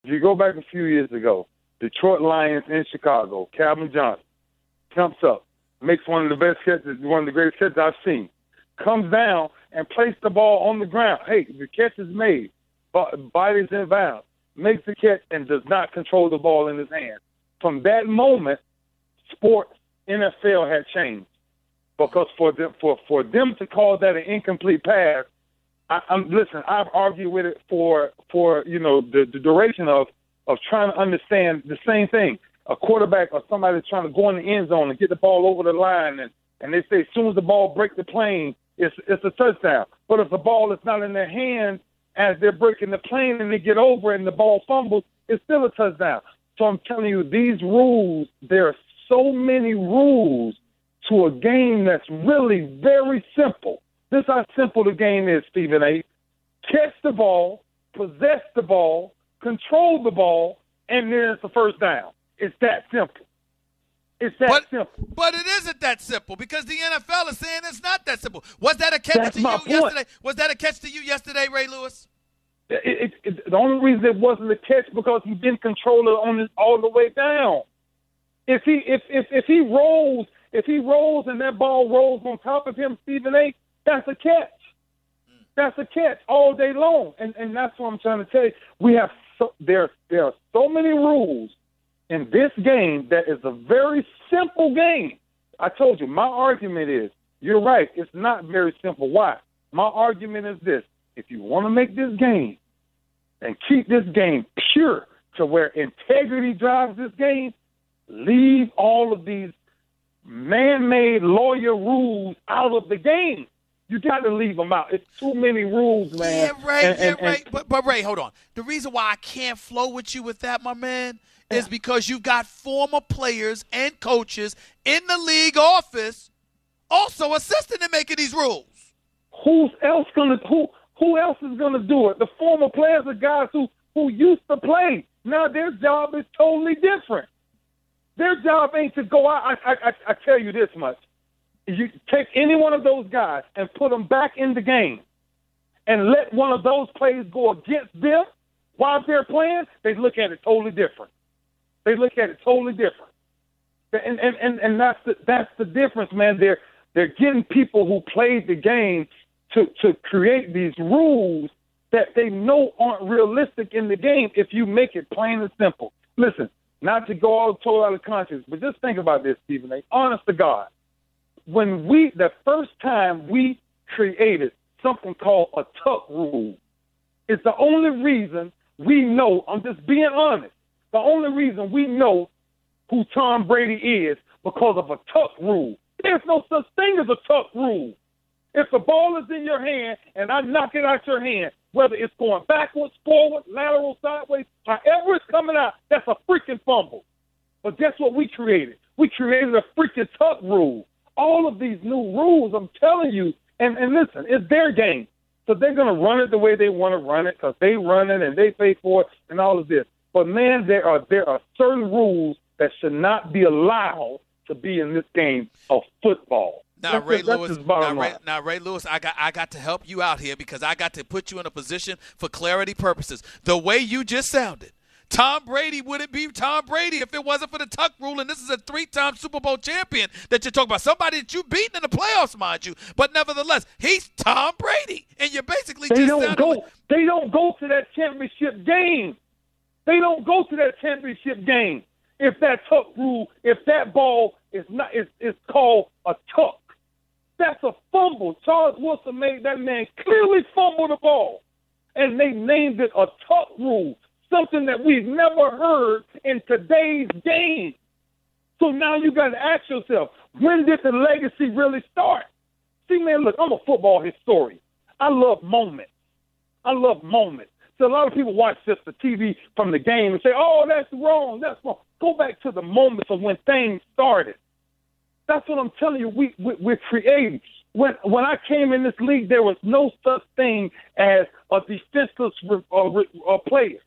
If you go back a few years ago, Detroit Lions in Chicago, Calvin Johnson jumps up, makes one of the best catches, one of the greatest catches I've seen, comes down and places the ball on the ground. Hey, the catch is made, body's in bounds, makes the catch and does not control the ball in his hand. From that moment, sports, NFL had changed. Because for them to call that an incomplete pass, listen, I've argued with it for the duration of trying to understand the same thing. A quarterback or somebody that's trying to go in the end zone and get the ball over the line, and they say as soon as the ball breaks the plane, it's a touchdown. But if the ball is not in their hands as they're breaking the plane and they get over and the ball fumbles, it's still a touchdown. So I'm telling you, these rules, there are so many rules to a game that's really very simple. This is how simple the game is, Stephen A. Catch the ball, possess the ball, control the ball, and then it's the first down. It's that simple. It's that simple. But it isn't that simple because the NFL is saying it's not that simple. Was that a catch to you yesterday? Was that a catch to you yesterday, Ray Lewis? The only reason it wasn't a catch because he didn't control it on this all the way down. If he rolls and that ball rolls on top of him, Stephen A., that's a catch. That's a catch all day long. And that's what I'm trying to tell you. There are so many rules in this game that is a very simple game. I told you, my argument is, you're right, it's not very simple. Why? My argument is this. If you want to make this game and keep this game pure to where integrity drives this game, leave all of these man-made lawyer rules out of the game. You got to leave them out. It's too many rules, man. Yeah, Ray. But Ray, hold on. The reason why I can't flow with you with that, my man, is because you've got former players and coaches in the league office also assisting in making these rules. Who else is going to do it? The former players are guys who used to play. Now their job is totally different. Their job ain't to go out. I tell you this much. You take any one of those guys and put them back in the game and let one of those plays go against them while they're playing, they look at it totally different. And that's the difference, man. They're getting people who played the game to create these rules that they know aren't realistic in the game if you make it plain and simple. Listen, not to go all totally out of context, but just think about this, Stephen A. Honest to God. When the first time we created something called a tuck rule, it's the only reason we know, I'm just being honest, the only reason we know who Tom Brady is because of a tuck rule. There's no such thing as a tuck rule. If the ball is in your hand and I knock it out your hand, whether it's going backwards, forward, lateral, sideways, however it's coming out, that's a freaking fumble. But guess what we created? We created a freaking tuck rule. All of these new rules, I'm telling you, and listen, it's their game. So they're going to run it the way they want to run it because they run it and they pay for it and all of this. But, man, there are certain rules that should not be allowed to be in this game of football. Now, Ray Lewis, I got to help you out here because I got to put you in a position for clarity purposes. The way you just sounded, Tom Brady wouldn't be Tom Brady if it wasn't for the tuck rule, and this is a 3-time Super Bowl champion that you're talking about. Somebody that you've beaten in the playoffs, mind you, but nevertheless, he's Tom Brady, and you're basically They don't go to that championship game. They don't go to that championship game if that tuck rule, if that ball is called a tuck. That's a fumble. Charles Wilson made that man clearly fumble the ball, and they named it a tuck rule. Something that we've never heard in today's game. So now you got to ask yourself, when did the legacy really start? See, man, look, I'm a football historian. I love moments. So a lot of people watch just the TV from the game and say, oh, that's wrong. Go back to the moments of when things started. That's what I'm telling you. We're creating. When I came in this league, there was no such thing as a defenseless player.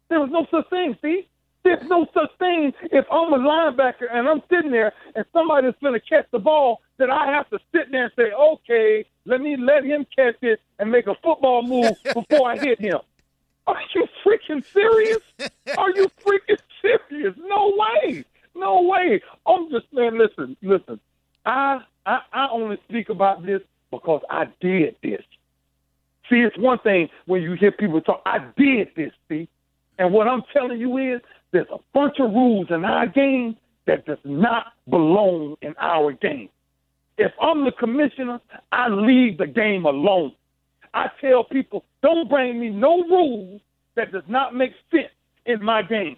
There was no such thing, see? There's no such thing if I'm a linebacker and I'm sitting there and somebody's going to catch the ball that I have to sit there and say, okay, let him catch it and make a football move before I hit him. Are you freaking serious? Hey, I'm just saying, listen. I only speak about this because I did this. See, it's one thing when you hear people talk, I did this, see? And what I'm telling you is there's a bunch of rules in our game that does not belong in our game. If I'm the commissioner, I leave the game alone. I tell people, don't bring me no rules that does not make sense in my game.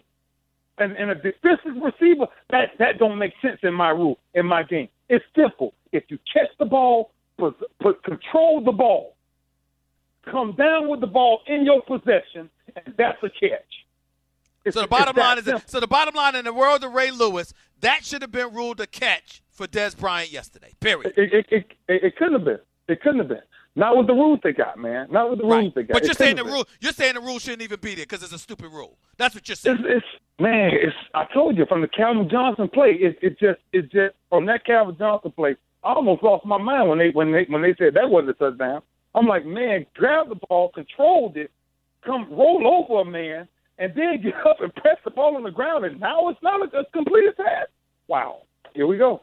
And a defensive receiver, that don't make sense in my game. It's simple. If you catch the ball, control the ball, come down with the ball in your possession, and that's a catch. So the bottom line in the world of Ray Lewis, that should have been ruled a catch for Dez Bryant yesterday. Period. It couldn't have been. It couldn't have been. Not with the rules they got, man. Not with the rules they got. But you're saying the rule shouldn't even be there because it's a stupid rule. That's what you're saying. I told you from the Calvin Johnson play. It just from that Calvin Johnson play, I almost lost my mind when they said that wasn't a touchdown. I'm like, man, grab the ball, controlled it, come roll over a man, and then get up and press the ball on the ground, and now it's not a completed pass. Wow. Here we go.